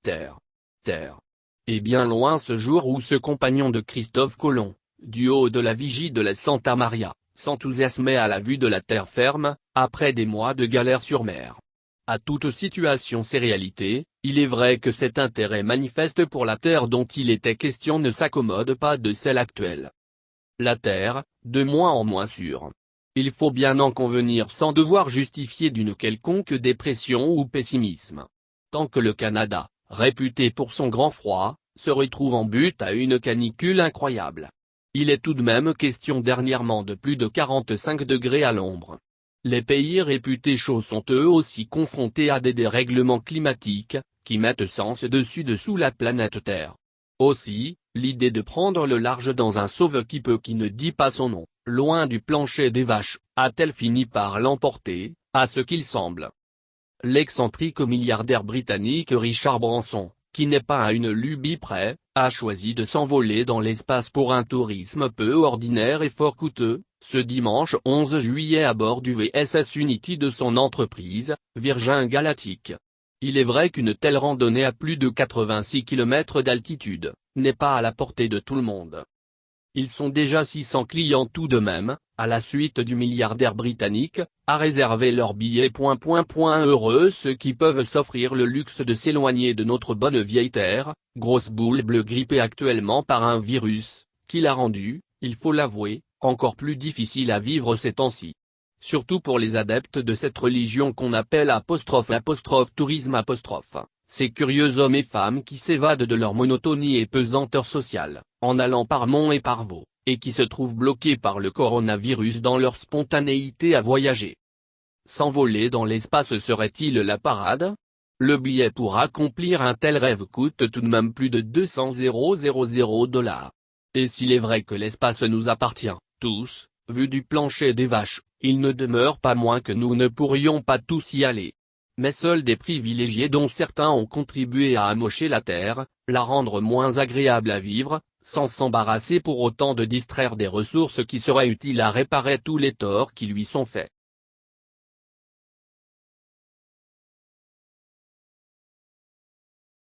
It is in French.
Terre. Terre. Et bien loin ce jour où ce compagnon de Christophe Colomb, du haut de la vigie de la Santa Maria, s'enthousiasmait à la vue de la terre ferme, après des mois de galère sur mer. À toute situation c'est réalité, il est vrai que cet intérêt manifeste pour la terre dont il était question ne s'accommode pas de celle actuelle. La terre, de moins en moins sûre. Il faut bien en convenir sans devoir justifier d'une quelconque dépression ou pessimisme. Tant que le Canada, réputé pour son grand froid, se retrouve en butte à une canicule incroyable. Il est tout de même question dernièrement de plus de 45 degrés à l'ombre. Les pays réputés chauds sont eux aussi confrontés à des dérèglements climatiques, qui mettent sens dessus-dessous la planète Terre. Aussi, l'idée de prendre le large dans un sauve-qui-peut qui ne dit pas son nom, loin du plancher des vaches, a-t-elle fini par l'emporter, à ce qu'il semble. L'excentrique milliardaire britannique Richard Branson, qui n'est pas à une lubie près, a choisi de s'envoler dans l'espace pour un tourisme peu ordinaire et fort coûteux, ce dimanche 11 juillet à bord du VSS Unity de son entreprise, Virgin Galactic. Il est vrai qu'une telle randonnée à plus de 86 km d'altitude, n'est pas à la portée de tout le monde. Ils sont déjà 600 clients tout de même, à la suite du milliardaire britannique, à réserver leurs billets. Heureux ceux qui peuvent s'offrir le luxe de s'éloigner de notre bonne vieille terre, grosse boule bleue grippée actuellement par un virus, qui l'a rendu, il faut l'avouer, encore plus difficile à vivre ces temps-ci. Surtout pour les adeptes de cette religion qu'on appelle tourisme ces curieux hommes et femmes qui s'évadent de leur monotonie et pesanteur sociale, en allant par Mont et par Vaux, et qui se trouvent bloqués par le coronavirus dans leur spontanéité à voyager. S'envoler dans l'espace serait-il la parade? Le billet pour accomplir un tel rêve coûte tout de même plus de 200 $. Et s'il est vrai que l'espace nous appartient, tous, vu du plancher des vaches, il ne demeure pas moins que nous ne pourrions pas tous y aller. Mais seuls des privilégiés dont certains ont contribué à amocher la terre, la rendre moins agréable à vivre, sans s'embarrasser pour autant de distraire des ressources qui seraient utiles à réparer tous les torts qui lui sont faits.